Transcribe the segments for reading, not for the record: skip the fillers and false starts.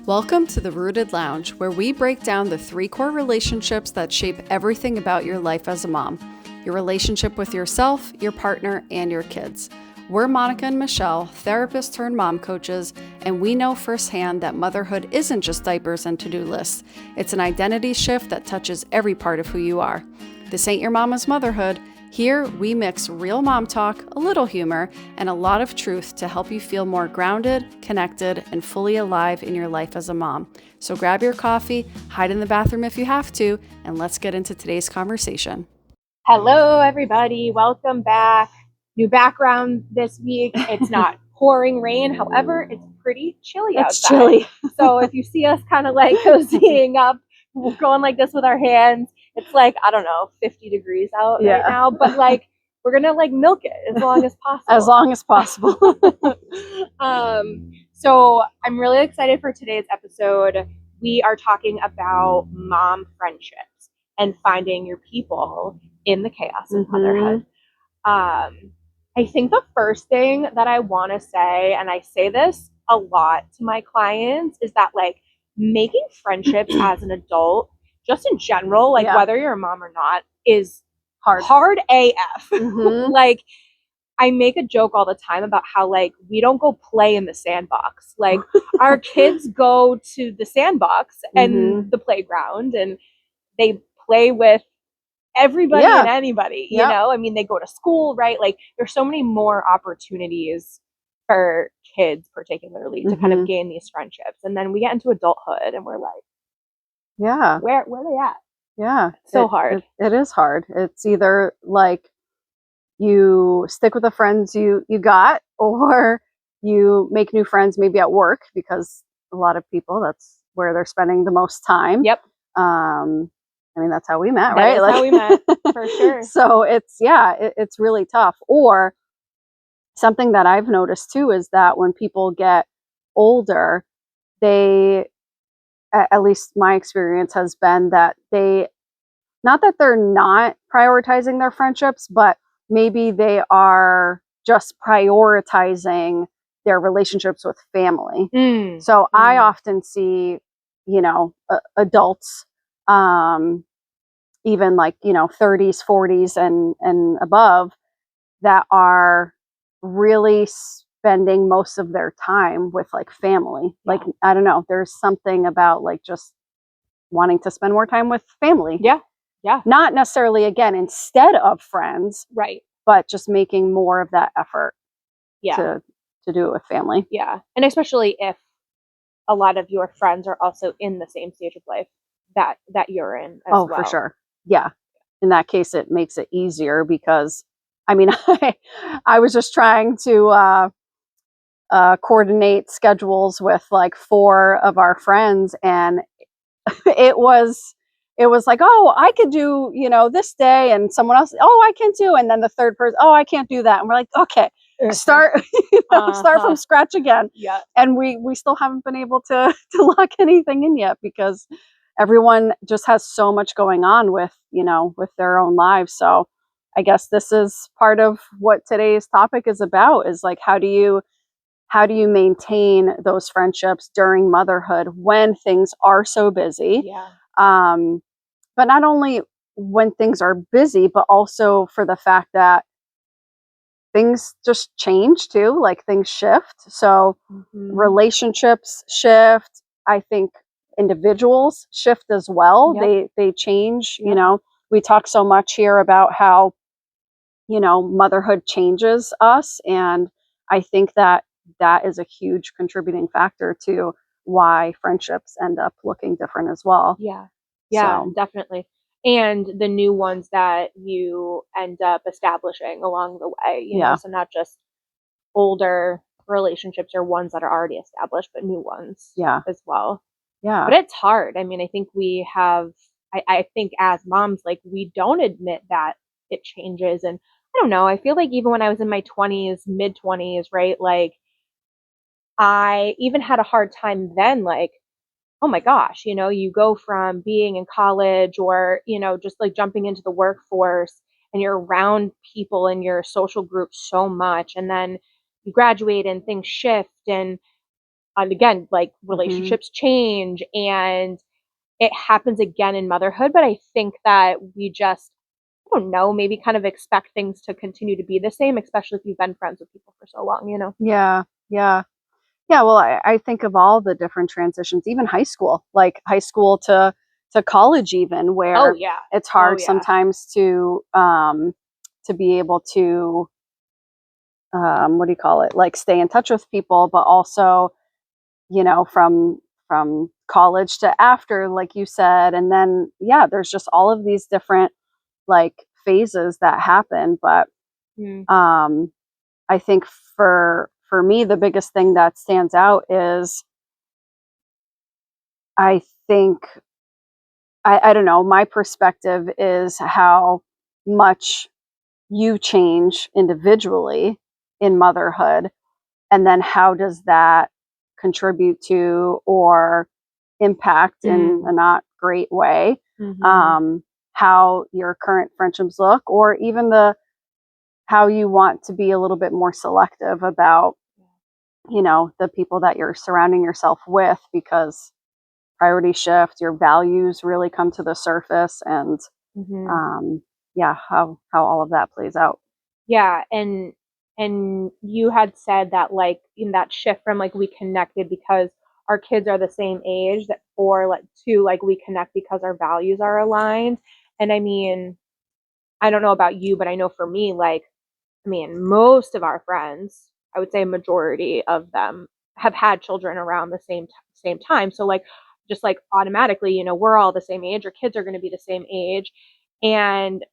Welcome to the Rooted Lounge, where we break down the 3 core relationships that shape everything about your life as a mom. Your relationship with yourself, your partner, and your kids. We're Monica and Michelle, therapists turned mom coaches, and we know firsthand that motherhood isn't just diapers and to-do lists. It's an identity shift that touches every part of who you are. This ain't your mama's motherhood. Here, we mix real mom talk, a little humor, and a lot of truth to help you feel more grounded, connected, and fully alive in your life as a mom. So grab your coffee, hide in the bathroom if you have to, and let's get into today's conversation. Hello, everybody. Welcome back. New background this week. It's not pouring rain. However, it's pretty chilly outside. It's chilly. So if you see us kind of like cozying up, we're going like this with our hands. It's like, I don't know, 50 degrees out right now. But like, we're going to like milk it as long as possible. As long as possible. So I'm really excited for today's episode. We are talking about mom friendships and finding your people in the chaos of motherhood. I think the first thing that I want to say, and I say this a lot to my clients, is that like making friendships as an adult, just in general, like whether you're a mom or not, is hard AF. Like I make a joke all the time about how like we don't go play in the sandbox. Like our kids go to the sandbox and the playground and they play with everybody and anybody, you know? I mean, they go to school, right? Like there's so many more opportunities for kids particularly to kind of gain these friendships. And then we get into adulthood and we're like, where are they at? Yeah. So hard. It is hard. It's either like you stick with the friends you got, or you make new friends maybe at work, because a lot of people, that's where they're spending the most time. I mean, that's how we met, right? That's how we met, for sure. So it's really tough. Or something that I've noticed too is that when people get older, they, at least my experience has been that not that they're not prioritizing their friendships, but maybe they are just prioritizing their relationships with family. So I often see, adults, even like, 30s, 40s and above, that are really spending most of their time with like family. Like, I don't know, there's something about like just wanting to spend more time with family. Not necessarily, again, instead of friends, right? But just making more of that effort to do it with family. And especially if a lot of your friends are also in the same stage of life that you're in as well. For sure. In that case, it makes it easier, because I mean, I was just trying to coordinate schedules with like 4 of our friends, and it was like, oh, I could do, this day, and someone else, oh, I can do, and then the third person, oh, I can't do that, and we're like, okay, start from scratch again. And we still haven't been able to lock anything in yet, because everyone just has so much going on with their own lives. So I guess this is part of what today's topic is about, is like, how do you maintain those friendships during motherhood when things are so busy? But not only when things are busy, but also for the fact that things just change too, like things shift. So relationships shift. I think individuals shift as well. They change. We talk so much here about how, motherhood changes us. And I think that is a huge contributing factor to why friendships end up looking different as well. So, definitely. And the new ones that you end up establishing along the way, so not just older relationships or ones that are already established, but new ones as well. But it's hard. I mean, I think I think as moms, like, we don't admit that it changes. And I don't know, I feel like even when I was in my 20s, mid 20s, right? Like I even had a hard time then, like, oh my gosh, you go from being in college or, just like jumping into the workforce, and you're around people in your social group so much. And then you graduate and things shift, and again, like relationships change, and it happens again in motherhood. But I think that we just, I don't know, maybe kind of expect things to continue to be the same, especially if you've been friends with people for so long, you know? Yeah. Yeah. Yeah. Well, I think of all the different transitions, even high school, like high school to college, even Oh, where yeah. it's Oh, hard yeah. sometimes to be able to, what do you call it? Like stay in touch with people, but also, from college to after, like you said. And then, yeah, there's just all of these different like phases that happen. But Mm. um, I think for me, the biggest thing that stands out is I think I don't know, my perspective is how much you change individually in motherhood, and then how does that contribute to or impact in a not great way how your current friendships look, or even the how you want to be a little bit more selective about the people that you're surrounding yourself with, because priority shift, your values really come to the surface, and Mm-hmm. yeah, how all of that plays out. Yeah, and you had said that like in that shift from like we connected because our kids are the same age, that or like to like we connect because our values are aligned. And I mean, I don't know about you, but I know for me, like, I mean, most of our friends, I would say a majority of them have had children around the same time. So like just like automatically, we're all the same age, or kids are going to be the same age. And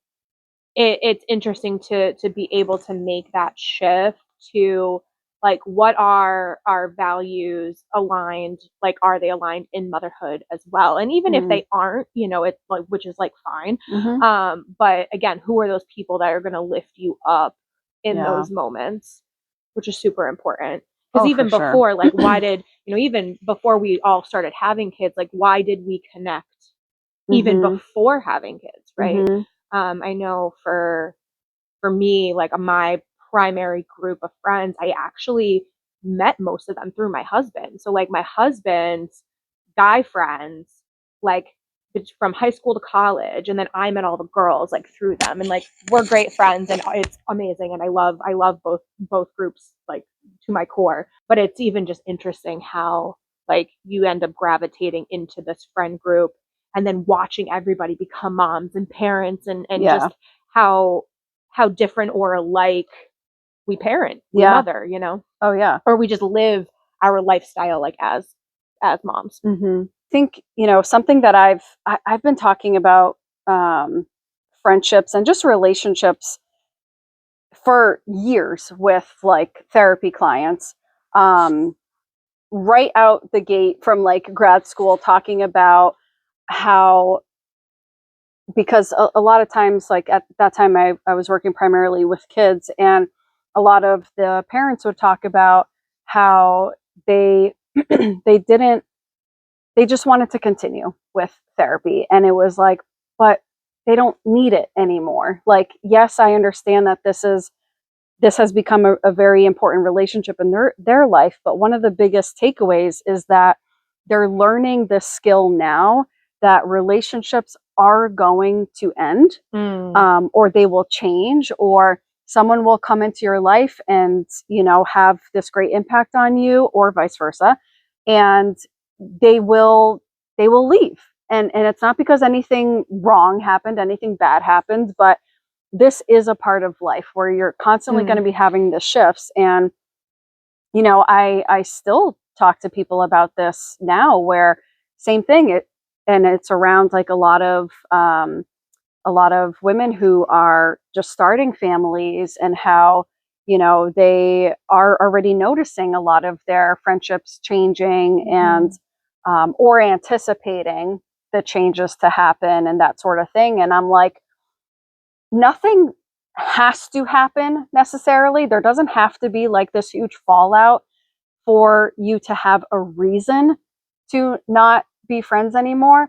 it's interesting to be able to make that shift to like what are our values aligned, like are they aligned in motherhood as well, and even if they aren't, it's like, which is like fine. But again, who are those people that are going to lift you up in Yeah. those moments, which is super important. Because Oh, for even sure. before, like, why did even before we all started having kids, like why did we connect even before having kids, right? I know for me, like my primary group of friends, I actually met most of them through my husband. So like my husband's guy friends, like from high school to college, and then I met all the girls like through them, and like we're great friends, and it's amazing, and I love both groups like to my core. But it's even just interesting how like you end up gravitating into this friend group, and then watching everybody become moms and parents, and Yeah. just how different or alike we parent, we Yeah. mother, Oh, yeah. or we just live our lifestyle like as moms. I think something that I've been talking about, friendships and just relationships for years with like therapy clients, um, right out the gate from like grad school, talking about how, because a lot of times, like at that time, I was working primarily with kids, and a lot of the parents would talk about how they they didn't they just wanted to continue with therapy, and it was like, but they don't need it anymore. Like, yes, I understand that this has become a very important relationship in their life, but one of the biggest takeaways is that they're learning this skill now, that relationships are going to end, or they will change, or someone will come into your life and have this great impact on you, or vice versa, and they will they will leave. And it's not because anything wrong happened, anything bad happened, but this is a part of life where you're constantly going to be having the shifts. And I still talk to people about this now, where same thing, and it's around like a lot of women who are just starting families, and how they are already noticing a lot of their friendships changing, and or anticipating the changes to happen, and that sort of thing. And I'm like, nothing has to happen necessarily. There doesn't have to be like this huge fallout for you to have a reason to not be friends anymore.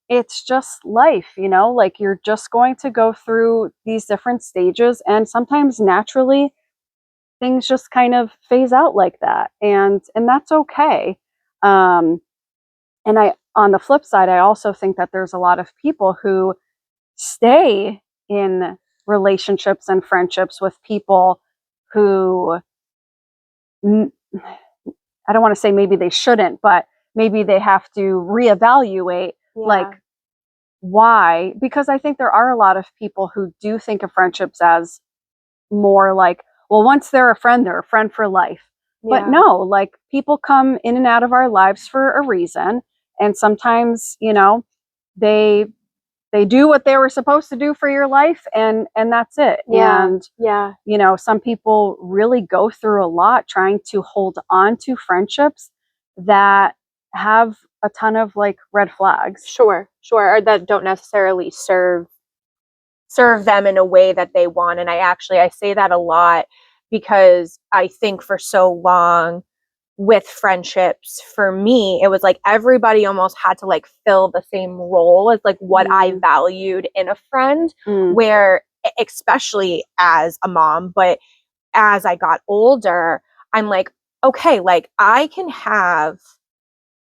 It's just life, like you're just going to go through these different stages, and sometimes naturally things just kind of phase out like that. And that's okay. And on the flip side, I also think that there's a lot of people who stay in relationships and friendships with people who, I don't want to say maybe they shouldn't, but maybe they have to reevaluate, like, why? Because I think there are a lot of people who do think of friendships as more like, well, once they're a friend for life. But no, like, people come in and out of our lives for a reason. And sometimes, they do what they were supposed to do for your life, and that's it. And some people really go through a lot trying to hold on to friendships that have a ton of like red flags. Sure, or that don't necessarily serve them in a way that they want. And I say that a lot, because I think for so long with friendships, for me, it was like everybody almost had to like fill the same role as like what I valued in a friend, where, especially as a mom, but as I got older, I'm like, okay, like I can have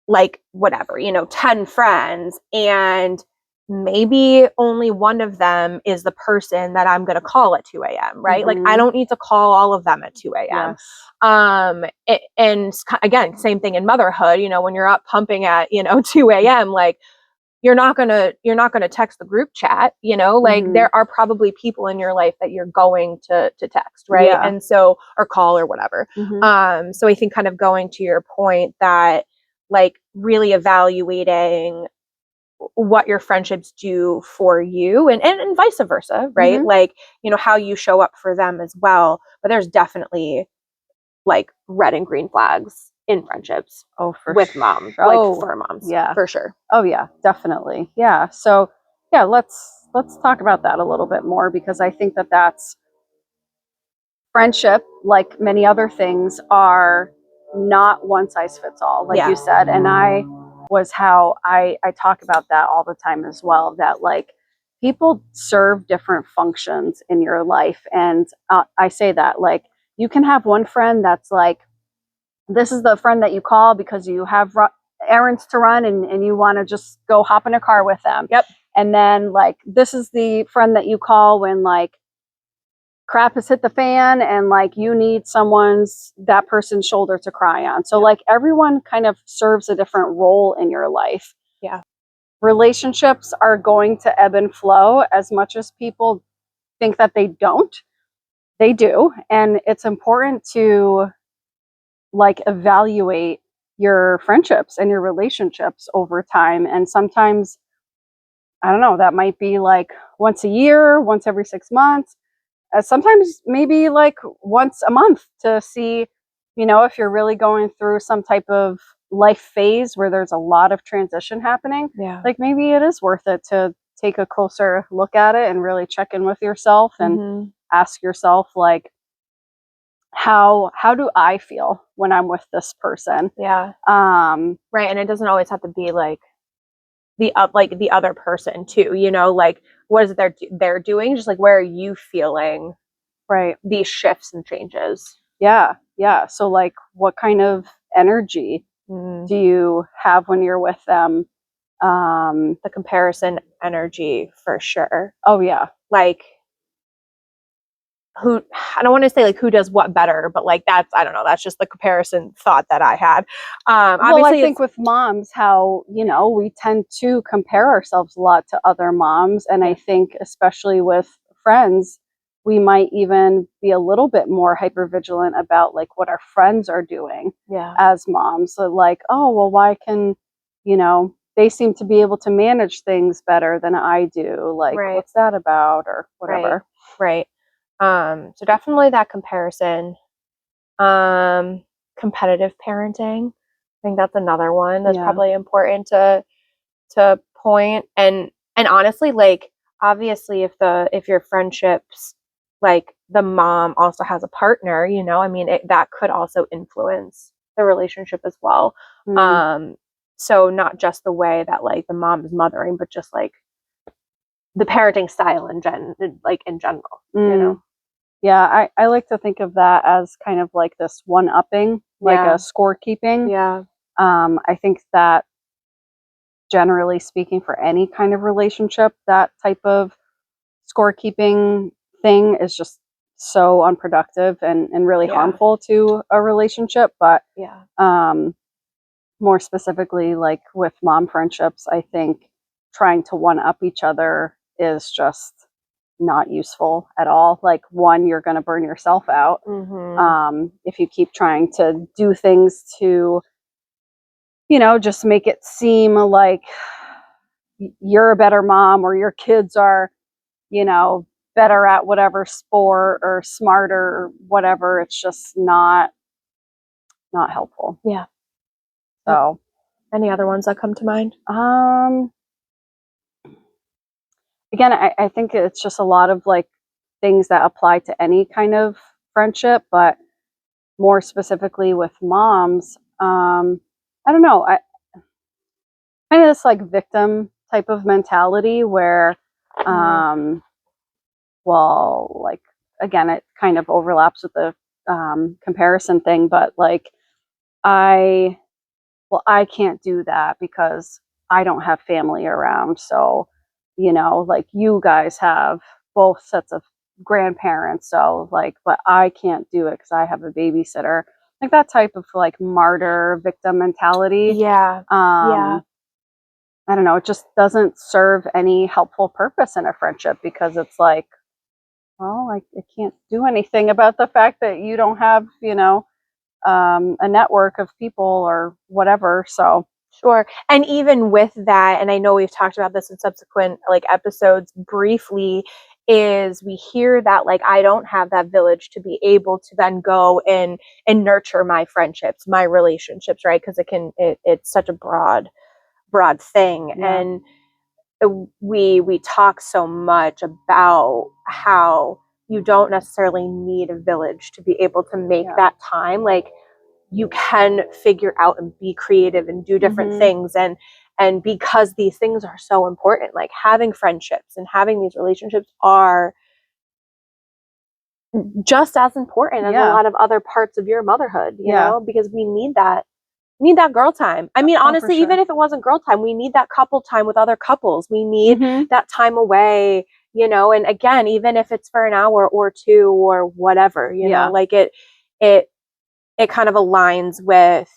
like whatever, 10 friends, and maybe only one of them is the person that I'm going to call at 2 a.m. Right. Like I don't need to call all of them at 2 a.m. Yes. And again, same thing in motherhood, when you're up pumping at, 2 a.m., like you're not going to text the group chat, like there are probably people in your life that you're going to text. Right. Yeah. And so, or call or whatever. So I think kind of going to your point that like really evaluating what your friendships do for you, and vice versa, right? Like, how you show up for them as well. But there's definitely like red and green flags in friendships with moms, like for moms. Yeah, for sure. Oh yeah, definitely. Yeah. So yeah, let's talk about that a little bit more, because I think that that's friendship, like many other things, are not one size fits all, like you said. And I talk about that all the time as well, that like people serve different functions in your life. And I say that, like, you can have one friend that's like, this is the friend that you call because you have errands to run, and you want to just go hop in a car with them. Yep. And then like, this is the friend that you call when like crap has hit the fan and like you need that person's shoulder to cry on. So like everyone kind of serves a different role in your life. Yeah. Relationships are going to ebb and flow as much as people think that they don't. They do. And it's important to like evaluate your friendships and your relationships over time. And sometimes, I don't know, that might be like once a year, once every 6 months. Sometimes maybe like once a month, to see, if you're really going through some type of life phase where there's a lot of transition happening. Yeah. Like maybe it is worth it to take a closer look at it and really check in with yourself and ask yourself, like, how do I feel when I'm with this person? Yeah. Right. And it doesn't always have to be like the other person too, like what is it they're doing? Just like, where are you feeling these shifts and changes? Yeah. So like, what kind of energy do you have when you're with them? The comparison energy, for sure. Oh yeah. Like, I don't want to say like who does what better, but like I don't know, that's just the comparison thought that I had. Well, I think with moms, how, we tend to compare ourselves a lot to other moms. And I think especially with friends, we might even be a little bit more hypervigilant about like what our friends are doing as moms. So like, oh, well, why can, they seem to be able to manage things better than I do. Like, what's that about, or whatever. Right. So definitely that comparison. Competitive parenting, I think that's another one that's probably important to point. And honestly, like, obviously if your friendships, like the mom also has a partner, I mean, that could also influence the relationship as well. So not just the way that like the mom is mothering, but just like the parenting style in general. Yeah, I like to think of that as kind of like this one-upping, like a scorekeeping. Yeah. I think that generally speaking, for any kind of relationship, that type of scorekeeping thing is just so unproductive and really harmful to a relationship. But more specifically, like with mom friendships, I think trying to one up each other is just not useful at all. Like, one, you're going to burn yourself out. If you keep trying to do things to, just make it seem like you're a better mom or your kids are, better at whatever sport or smarter or whatever. It's just not helpful. Yeah. So, any other ones that come to mind? Again, I think it's just a lot of like things that apply to any kind of friendship, but more specifically with moms, I don't know. Kind of this like victim type of mentality where, well, like, again, it kind of overlaps with the comparison thing, but like, I can't do that because I don't have family around. So, like, you guys have both sets of grandparents. So, like, but I can't do it because I have a babysitter. Like that type of like martyr victim mentality. Yeah. I don't know. It just doesn't serve any helpful purpose in a friendship because it's like, well, I can't do anything about the fact that you don't have, a network of people or whatever. So sure. And even with that, and I know we've talked about this in subsequent like episodes briefly, is we hear that like I don't have that village to be able to then go and nurture my friendships, my relationships, right? Because it's such a broad thing. And we talk so much about how you don't necessarily need a village to be able to make that time. Like, you can figure out and be creative and do different things. And because these things are so important, like having friendships and having these relationships are just as important as a lot of other parts of your motherhood, you know, because we need that girl time. I mean, honestly, even if it wasn't girl time, we need that couple time with other couples. We need that time away, and again, even if it's for an hour or two or whatever, you know, like it kind of aligns with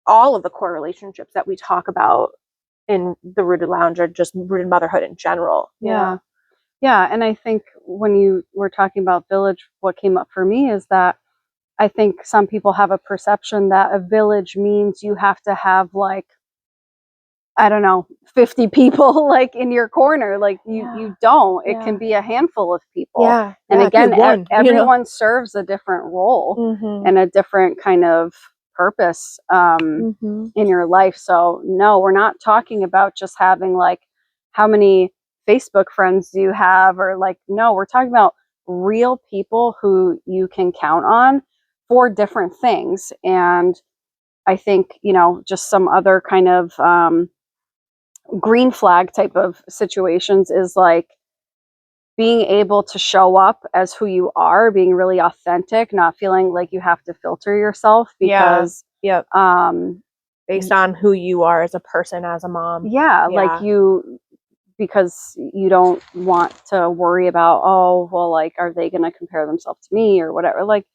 all of the core relationships that we talk about in the Rooted Lounge or just Rooted Motherhood in general. Yeah. Yeah. And I think when you were talking about village, what came up for me is that I think some people have a perception that a village means you have to have like, I don't know, 50 people like in your corner. Like you don't. It can be a handful of people. And again, everyone serves a different role and a different kind of purpose in your life. So no, we're not talking about just having like how many Facebook friends do you have, or like, no, we're talking about real people who you can count on for different things. And I think, just some other kind of green flag type of situations is like being able to show up as who you are, being really authentic, not feeling like you have to filter yourself because based on who you are as a person, as a mom. Like because you don't want to worry about, oh, well, like, are they going to compare themselves to me or whatever? Like,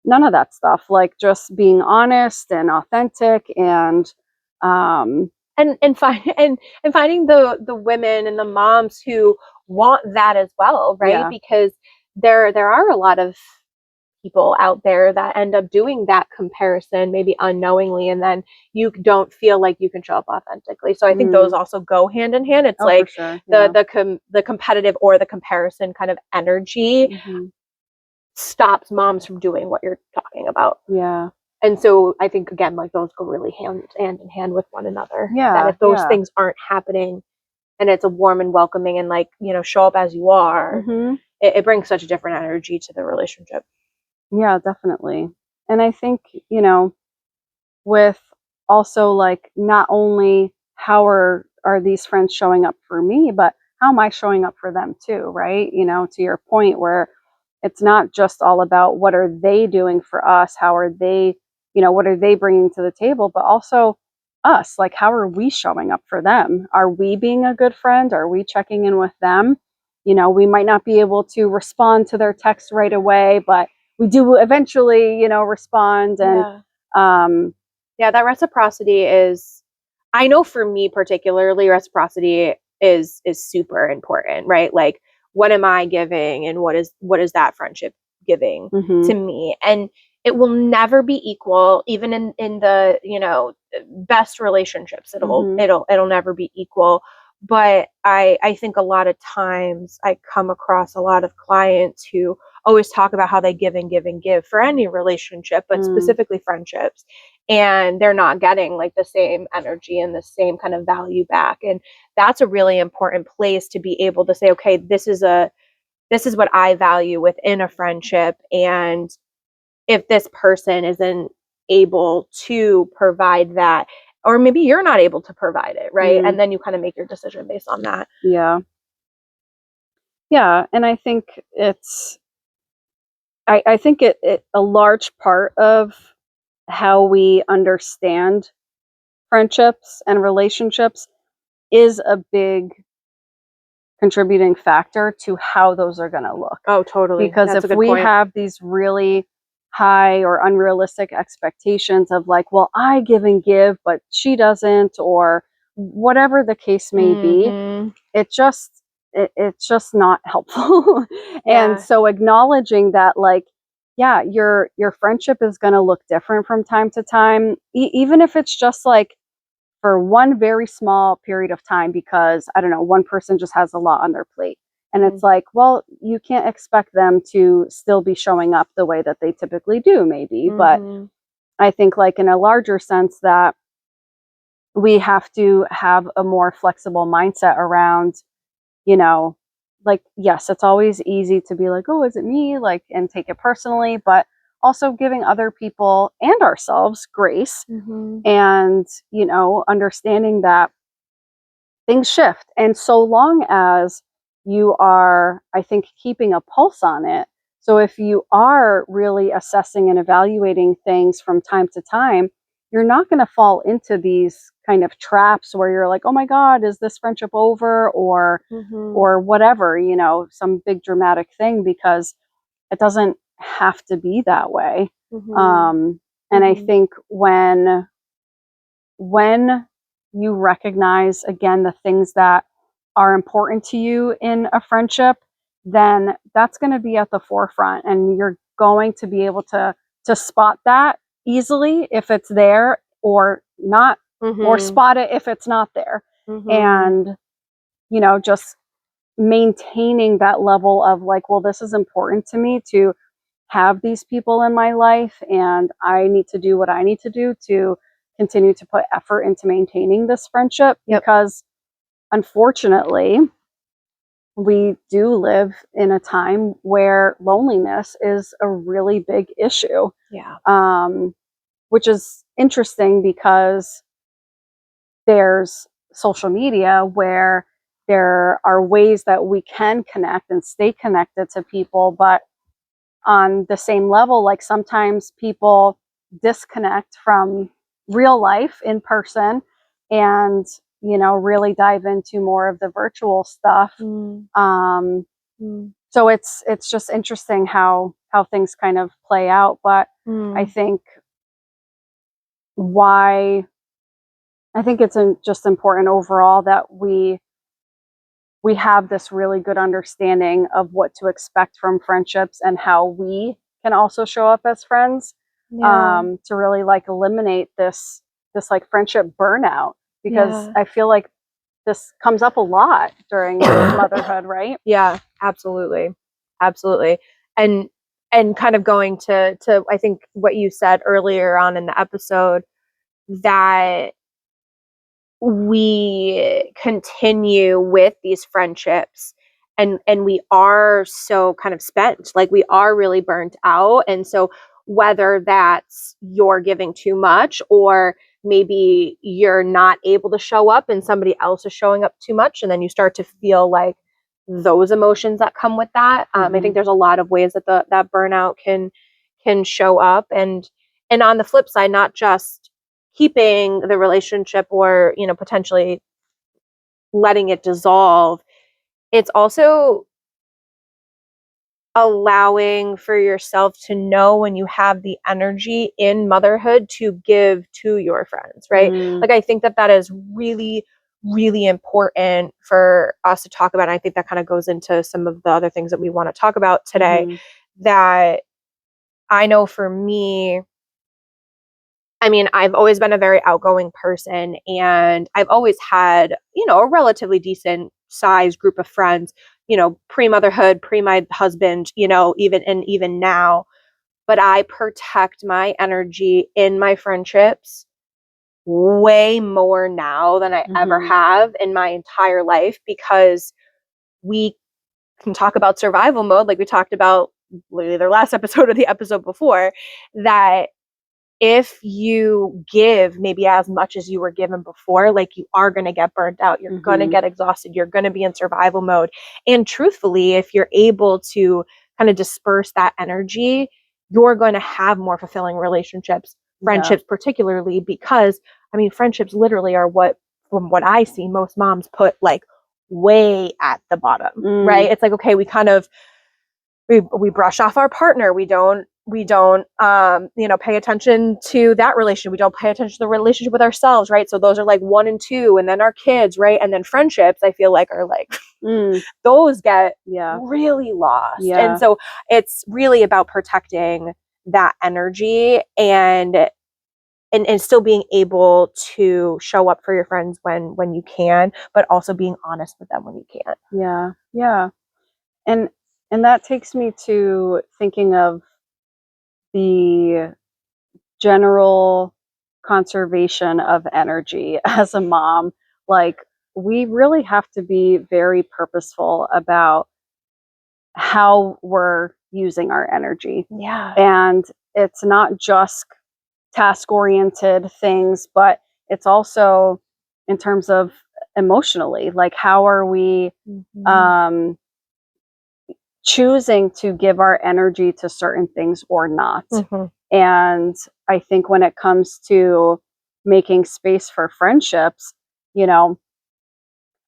none of that stuff. Like, just being honest and authentic and finding the women and the moms who want that as well, right? Because there are a lot of people out there that end up doing that comparison, maybe unknowingly, and then you don't feel like you can show up authentically. So I think those also go hand in hand. It's like the competitive or the comparison kind of energy stops moms from doing what you're talking about. And so I think, again, like those go really hand in hand with one another. That if those things aren't happening and it's a warm and welcoming and like, show up as you are, it brings such a different energy to the relationship. Yeah, definitely. And I think, with also like not only how are these friends showing up for me, but how am I showing up for them too, right? To your point where it's not just all about what are they doing for us, how are they what are they bringing to the table, but also us, like, how are we showing up for them? Are we being a good friend? Are we checking in with them? We might not be able to respond to their text right away, but we do eventually, respond. And that reciprocity is, I know for me particularly, reciprocity is super important, right? Like, what am I giving, and what is that friendship giving to me? And it will never be equal, even in the best relationships. It'll never be equal. But I think a lot of times I come across a lot of clients who always talk about how they give and give and give for any relationship, but specifically friendships, and they're not getting like the same energy and the same kind of value back. And that's a really important place to be able to say, okay, this is what I value within a friendship, and if this person isn't able to provide that, or maybe you're not able to provide it, right? And then you kind of make your decision based on that. Yeah. And I think I think it a large part of how we understand friendships and relationships is a big contributing factor to how those are going to look. Oh, totally. Because if we have these really high or unrealistic expectations of like, well, I give and give, but she doesn't, or whatever the case may be, it's just not helpful. And so acknowledging that, like, yeah, your friendship is going to look different from time to time, even if it's just like for one very small period of time, because I don't know, one person just has a lot on their plate. And it's like, well, you can't expect them to still be showing up the way that they typically do, maybe. But I think, like, in a larger sense, that we have to have a more flexible mindset around, like, yes, it's always easy to be like, oh, is it me? Like, and take it personally, but also giving other people and ourselves grace and, understanding that things shift. And so long as you are, I think, keeping a pulse on it. So if you are really assessing and evaluating things from time to time, you're not going to fall into these kind of traps where you're like, oh my God, is this friendship over? Or whatever, some big dramatic thing, because it doesn't have to be that way. And I think when you recognize, again, the things that are important to you in a friendship, then that's going to be at the forefront, and you're going to be able to spot that easily if it's there or not, or spot it if it's not there. And, just maintaining that level of like, well, this is important to me to have these people in my life, and I need to do what I need to do to continue to put effort into maintaining this friendship. Because unfortunately, we do live in a time where loneliness is a really big issue. Which is interesting because there's social media where there are ways that we can connect and stay connected to people, but on the same level, like, sometimes people disconnect from real life in person and, really dive into more of the virtual stuff. So it's just interesting how things kind of play out. But I think it's just important overall that we have this really good understanding of what to expect from friendships and how we can also show up as friends, to really, like, eliminate this like friendship burnout, because I feel like this comes up a lot during motherhood, right? Yeah, absolutely. And kind of going to I think what you said earlier on in the episode, that we continue with these friendships and we are so kind of spent, like we are really burnt out. And so whether that's you're giving too much, or maybe you're not able to show up and somebody else is showing up too much, and then you start to feel like those emotions that come with that. I think there's a lot of ways that that burnout can show up. And And on the flip side, not just keeping the relationship or, you know, potentially letting it dissolve, it's also allowing for yourself to know when you have the energy in motherhood to give to your friends, right? Like, I think that that is really, really important for us to talk about. And I think that kind of goes into some of the other things that we want to talk about today, that I know for me, I mean, I've always been a very outgoing person, and I've always had, you know, a relatively decent sized group of friends, you know, pre-motherhood, pre my husband, you know, even now. But I protect my energy in my friendships way more now than I ever have in my entire life, because we can talk about survival mode, like we talked about literally the last episode or the episode before, that if you give maybe as much as you were given before, like, you are going to get burnt out. You're going to get exhausted. You're going to be in survival mode. And truthfully, if you're able to kind of disperse that energy, you're going to have more fulfilling relationships, friendships, particularly because, I mean, friendships literally are what, from what I see, most moms put like way at the bottom, right? It's like, okay, we kind of, we brush off our partner. We don't, you know, pay attention to that relationship. We don't pay attention to the relationship with ourselves, right? So those are like 1 and 2, and then our kids, right? And then friendships, I feel like, are like, those get really lost. And so it's really about protecting that energy and still being able to show up for your friends when you can, but also being honest with them when you can't. Yeah. And that takes me to thinking of the general conservation of energy as a mom. Like, we really have to be very purposeful about how we're using our energy. And it's not just task oriented things, but it's also in terms of emotionally, like, how are we choosing to give our energy to certain things or not. And I think when it comes to making space for friendships, you know,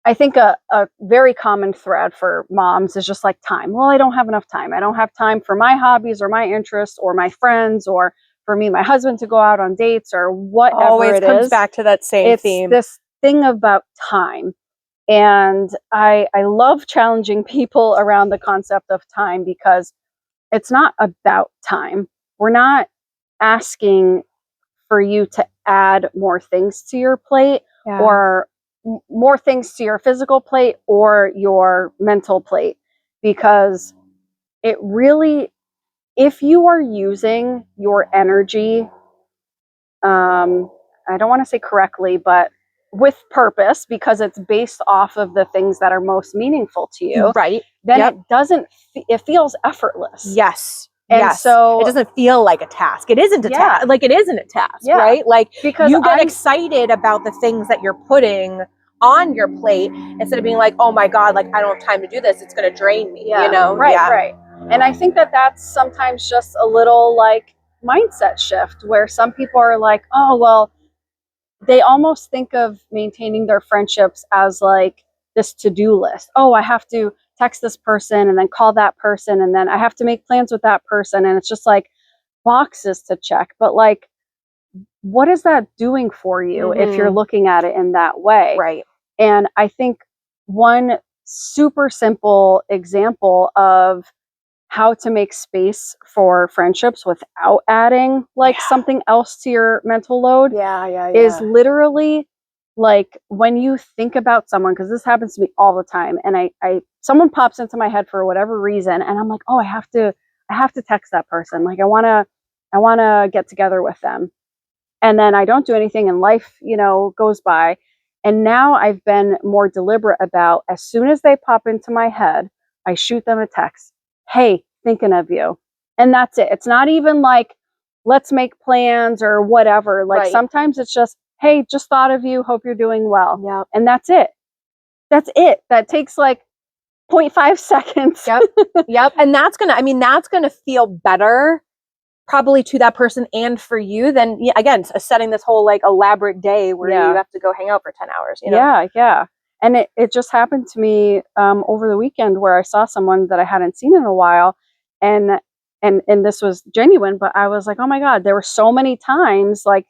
I think a very common thread for moms is just like time. Well, I don't have enough time. I don't have time for my hobbies or my interests or my friends, or for me, my husband to go out on dates, or whatever. Always comes back to that same theme. It's this thing about time. And I love challenging people around the concept of time, because it's not about time. We're not asking for you to add more things to your plate, or more things to your physical plate or your mental plate, because it really, if you are using your energy, I don't want to say correctly, but with purpose, because it's based off of the things that are most meaningful to you, right? Then it doesn't, it feels effortless. And so it doesn't feel like a task. It isn't a task. Like, it isn't a task, right? Like, because you get excited about the things that you're putting on your plate, instead of being like, oh my God, like, I don't have time to do this. It's going to drain me, you know? Right. And I think that that's sometimes just a little like mindset shift, where some people are like, oh, well, they almost think of maintaining their friendships as like this to-do list. Oh, I have to text this person and then call that person, and then I have to make plans with that person. And it's just like boxes to check. But like, what is that doing for you if you're looking at it in that way? Right. And I think one super simple example of how to make space for friendships without adding like something else to your mental load is literally like, when you think about someone, because this happens to me all the time, and I someone pops into my head for whatever reason, and I'm like, oh, I have to text that person. Like, I want to get together with them. And then I don't do anything, and life, you know, goes by. And now I've been more deliberate about, as soon as they pop into my head, I shoot them a text. Hey, thinking of you. And that's it. It's not even like, let's make plans or whatever. Like, sometimes it's just, hey, just thought of you. Hope you're doing well. And that's it. That takes like 0.5 seconds. And that's going to feel better probably to that person and for you, then again, setting this whole like elaborate day where you have to go hang out for 10 hours, you know? Yeah. And it just happened to me over the weekend where I saw someone that I hadn't seen in a while, and this was genuine, but I was like, oh my God, there were so many times like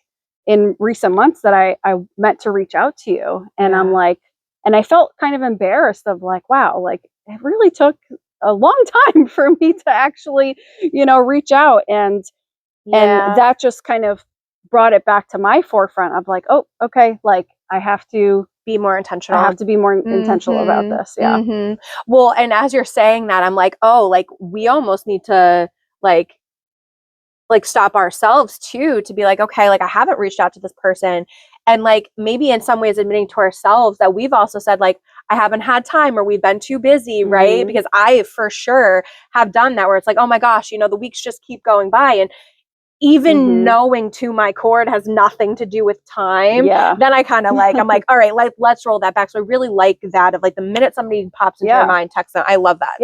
in recent months that I meant to reach out to you. And I'm like, and I felt kind of embarrassed of like, wow, like it really took a long time for me to actually, reach out. And that just kind of brought it back to my forefront of like, oh, okay, like I have to be more intentional. I have to be more intentional about this. Yeah. Mm-hmm. Well, and as you're saying that, I'm like, oh, like we almost need to like stop ourselves too, to be like, okay, like I haven't reached out to this person. And like maybe in some ways admitting to ourselves that we've also said like, I haven't had time or we've been too busy, right? Because I for sure have done that where it's like, oh my gosh, the weeks just keep going by. And even knowing to my core it has nothing to do with time, then I kind of like, I'm like, all right, let's roll that back. So I really like that of like the minute somebody pops into my mind, text them. I love that.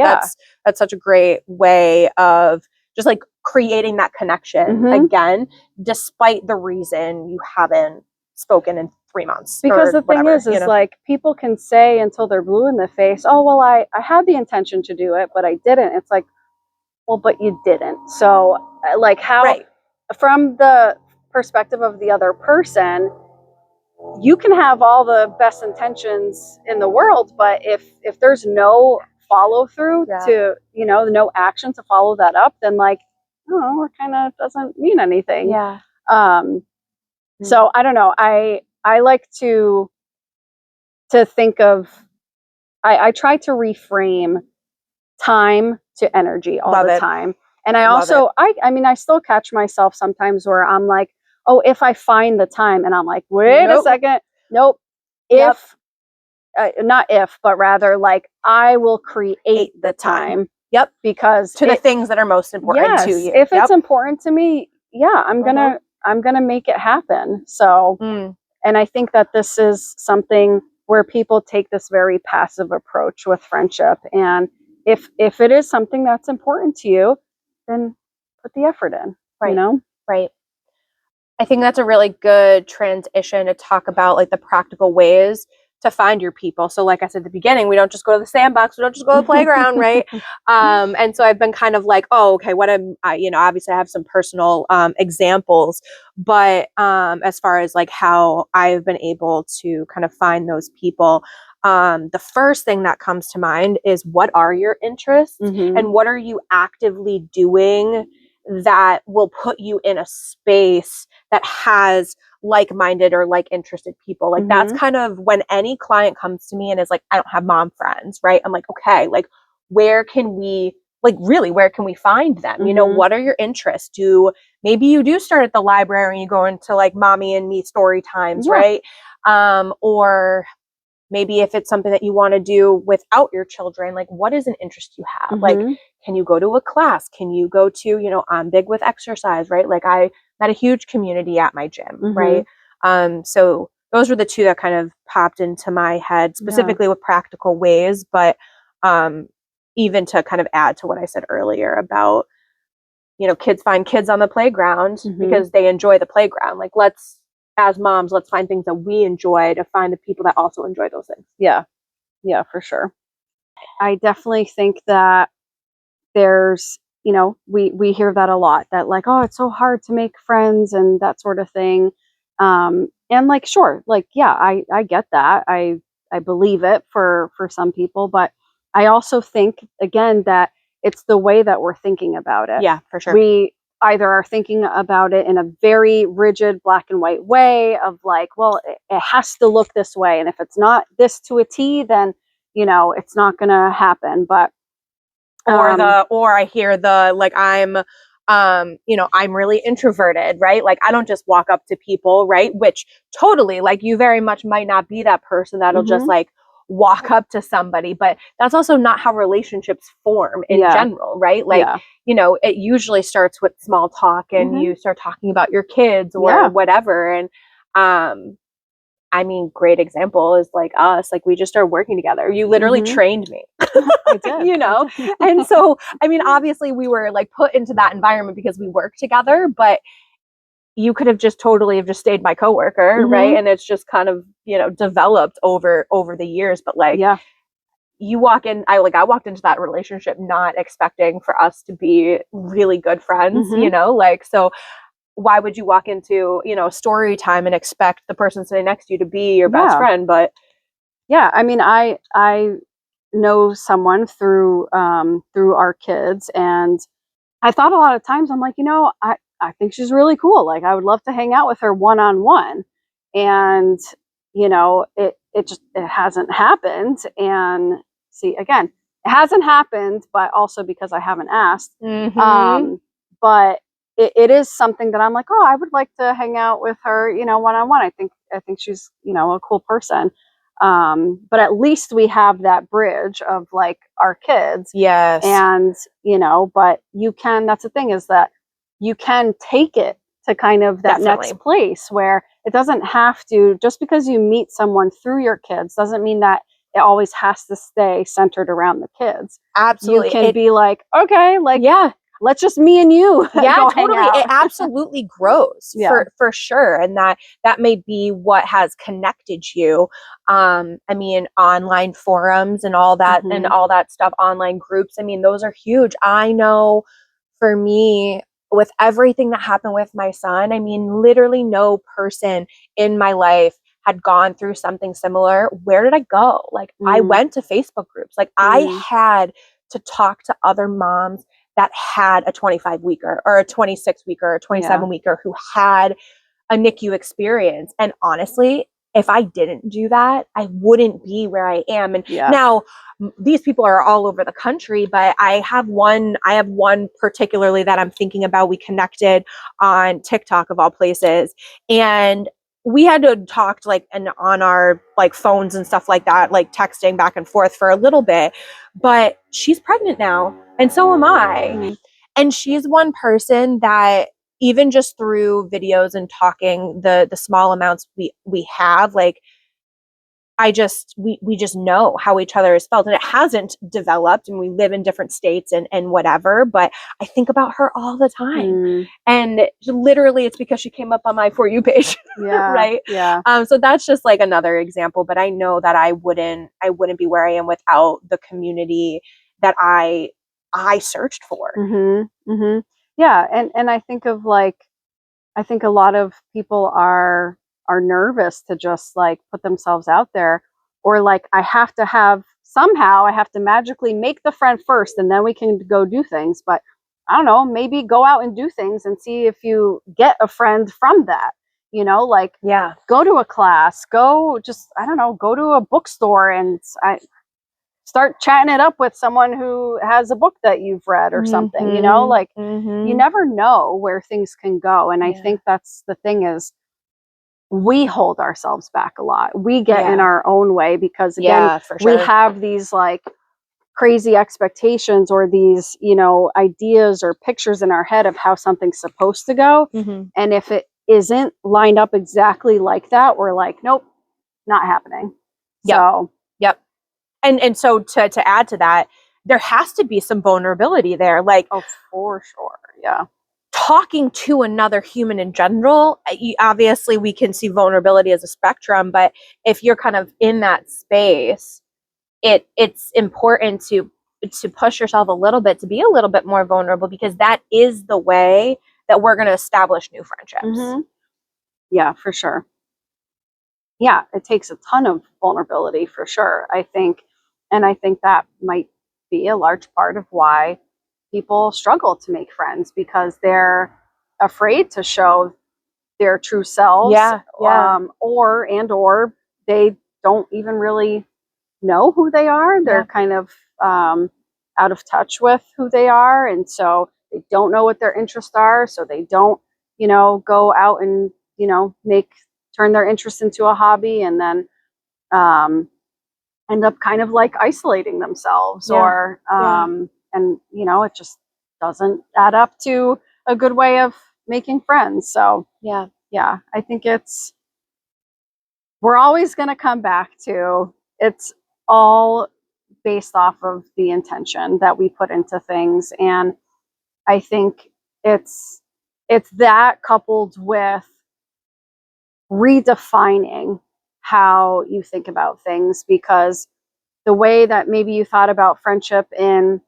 That's such a great way of just like creating that connection again, despite the reason you haven't spoken in 3 months. Because the thing is like people can say until they're blue in the face, oh, well, I had the intention to do it, but I didn't. It's like, well, but you didn't. So like how, from the perspective of the other person, you can have all the best intentions in the world, but if there's no follow through to, no action to follow that up, then like, oh, it kind of doesn't mean anything. So I don't know. I like to think of, I try to reframe time to energy all the time. And I also, I mean, I still catch myself sometimes where I'm like, oh, if I find the time, and I'm like, wait a second. Nope. Not if, but rather like I will create the time. Because to the things that are most important to you. If it's important to me, I'm gonna make it happen. So, and I think that this is something where people take this very passive approach with friendship. And if it is something that's important to you, then put the effort in, Right. I think that's a really good transition to talk about like the practical ways to find your people. So like I said at the beginning, we don't just go to the sandbox, we don't just go to the playground, right? And so I've been kind of like, oh, okay, what am I, obviously I have some personal examples, but as far as like how I've been able to kind of find those people, the first thing that comes to mind is what are your interests and what are you actively doing that will put you in a space that has like-minded or like-interested people. Like that's kind of when any client comes to me and is like, I don't have mom friends, right? I'm like, okay, like where can we find them? What are your interests? Maybe you do start at the library and you go into like mommy and me story times, right? Or maybe if it's something that you want to do without your children, like what is an interest you have? Like, can you go to a class? Can you go to, I'm big with exercise, right? Like I met a huge community at my gym, right? So those were the two that kind of popped into my head, specifically with practical ways, but even to kind of add to what I said earlier about, kids find kids on the playground because they enjoy the playground. Like as moms, let's find things that we enjoy to find the people that also enjoy those things. Yeah, for sure. I definitely think that there's, we hear that a lot, that like, oh, it's so hard to make friends and that sort of thing. And like, sure, like, I get that. I believe it for some people, but I also think again that it's the way that we're thinking about it. Yeah, for sure. We either are thinking about it in a very rigid black and white way of like, well, it has to look this way. And if it's not this to a T, then, it's not going to happen. But, or I hear like, I'm really introverted, right? Like I don't just walk up to people, right? Which totally, like you very much might not be that person that'll just like walk up to somebody, but that's also not how relationships form in general, right? Like, it usually starts with small talk and you start talking about your kids or whatever. And I mean, great example is like us, like we just started working together. You literally trained me, I did. you know? And so, I mean, obviously we were like put into that environment because we work together, but you could have just totally have just stayed my coworker, right? And it's just kind of, you know, developed over the years. But like, you walk in, I walked into that relationship not expecting for us to be really good friends, you know, like, so why would you walk into, you know, story time and expect the person sitting next to you to be your best friend? But yeah, I mean, I know someone through our kids, and I thought a lot of times, I'm like, you know, I think she's really cool. Like, I would love to hang out with her one-on-one. And, you know, it hasn't happened. And see, again, it hasn't happened, but also because I haven't asked. But it is something that I'm like, oh, I would like to hang out with her, you know, one-on-one. I think she's, you know, a cool person. But at least we have that bridge of like our kids. yes. And, you know, but that's the thing, is that you can take it to kind of that next place where it doesn't have to, just because you meet someone through your kids doesn't mean that it always has to stay centered around the kids. Absolutely. You can be like, okay, like, let's just me and you. Yeah, totally. It absolutely grows for sure. And that may be what has connected you. I mean, online forums and all that and all that stuff, online groups. I mean, those are huge. I know for me, with everything that happened with my son, I mean, literally no person in my life had gone through something similar. Where did I go? Like, I went to Facebook groups. Like, I had to talk to other moms that had a 25-weeker or a 26-weeker or a 27-weeker who had a NICU experience. And honestly, if I didn't do that, I wouldn't be where I am. And now these people are all over the country, but I have one particularly that I'm thinking about. We connected on TikTok of all places, and we had to talk like on our like phones and stuff like that, like texting back and forth for a little bit, but she's pregnant now. And so am I. And she's one person that even just through videos and talking the small amounts we have, like, we just know how each other is felt, and it hasn't developed, and we live in different states and whatever, but I think about her all the time. And literally it's because she came up on my For You page. Right. So that's just like another example, but I know that I wouldn't be where I am without the community that I searched for. Yeah. And I think of like, I think a lot of people are nervous to just like put themselves out there, or like, I have to magically make the friend first and then we can go do things. But I don't know, maybe go out and do things and see if you get a friend from that, you know, like, go to a class, go to a bookstore and start chatting it up with someone who has a book that you've read or something, you know, like, you never know where things can go. And I think that's the thing, is we hold ourselves back a lot. We get in our own way because, again, we have these like crazy expectations or these, you know, ideas or pictures in our head of how something's supposed to go. And if it isn't lined up exactly like that, we're like, nope, not happening. So, And so to add to that, there has to be some vulnerability there. Like, oh, for sure. Yeah. Talking to another human in general, obviously we can see vulnerability as a spectrum, but if you're kind of in that space, it's important to push yourself a little bit, to be a little bit more vulnerable, because that is the way that we're going to establish new friendships. Yeah, for sure. Yeah, it takes a ton of vulnerability for sure, I think. And I think that might be a large part of why people struggle to make friends, because they're afraid to show their true selves, or they don't even really know who they are. They're kind of out of touch with who they are, and so they don't know what their interests are, so they don't, you know, go out and, you know, turn their interest into a hobby, and then end up kind of like isolating themselves, or and, you know, it just doesn't add up to a good way of making friends. So I think it's we're always going to come back to, it's all based off of the intention that we put into things. And I think it's that coupled with redefining how you think about things, because the way that maybe you thought about friendship in,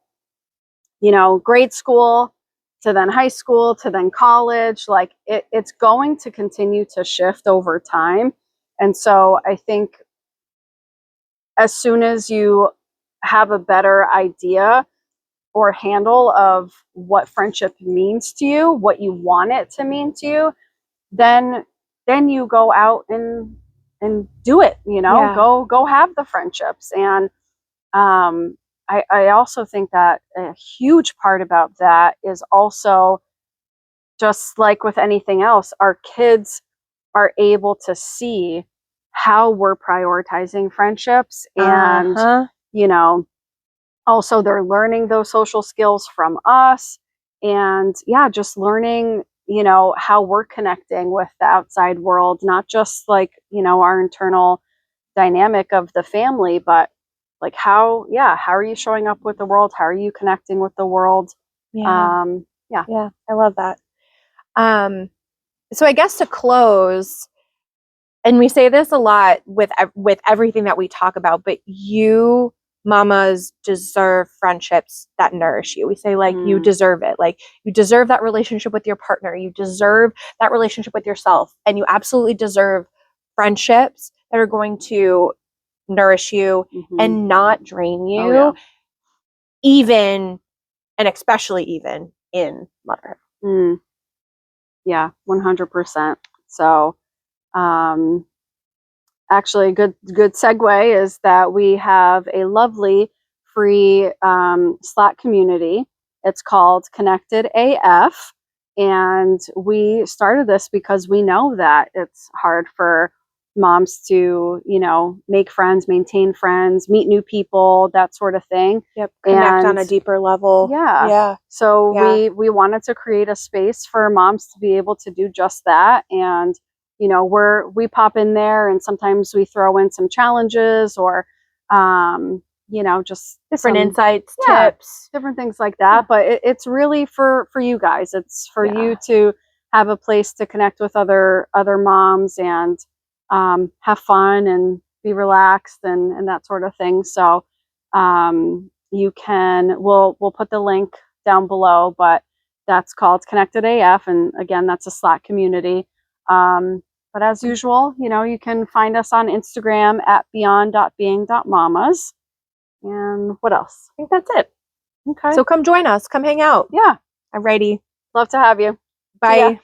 grade school to then high school to then college, like it's going to continue to shift over time. And so I think as soon as you have a better idea or handle of what friendship means to you, what you want it to mean to you, then you go out and do it, go have the friendships. And I also think that a huge part about that is also, just like with anything else, our kids are able to see how we're prioritizing friendships. And also they're learning those social skills from us. And yeah, just learning, how we're connecting with the outside world, not just like, our internal dynamic of the family, but like how are you showing up with the world? How are you connecting with the world? Yeah, I love that. So I guess to close, and we say this a lot with everything that we talk about, but you mamas deserve friendships that nourish you. We say like you deserve it. Like you deserve that relationship with your partner. You deserve that relationship with yourself. And you absolutely deserve friendships that are going to nourish you and not drain you, even and especially even in motherhood. Yeah, 100%. So actually, a good segue is that we have a lovely free Slack community. It's called Connected AF. And we started this because we know that it's hard for moms to, make friends, maintain friends, meet new people, that sort of thing. Yep. Connect on a deeper level. Yeah. So we wanted to create a space for moms to be able to do just that. And we pop in there, and sometimes we throw in some challenges or just different insights, tips, different things like that. But it's really for you guys. It's for you to have a place to connect with other moms and have fun and be relaxed and that sort of thing. So you can, we'll put the link down below, but that's called Connected AF. And again, that's a Slack community. But as usual, you can find us on Instagram at beyond.being.mamas. And what else? I think that's it. Okay. So come join us. Come hang out. Yeah. Alrighty. Love to have you. Bye.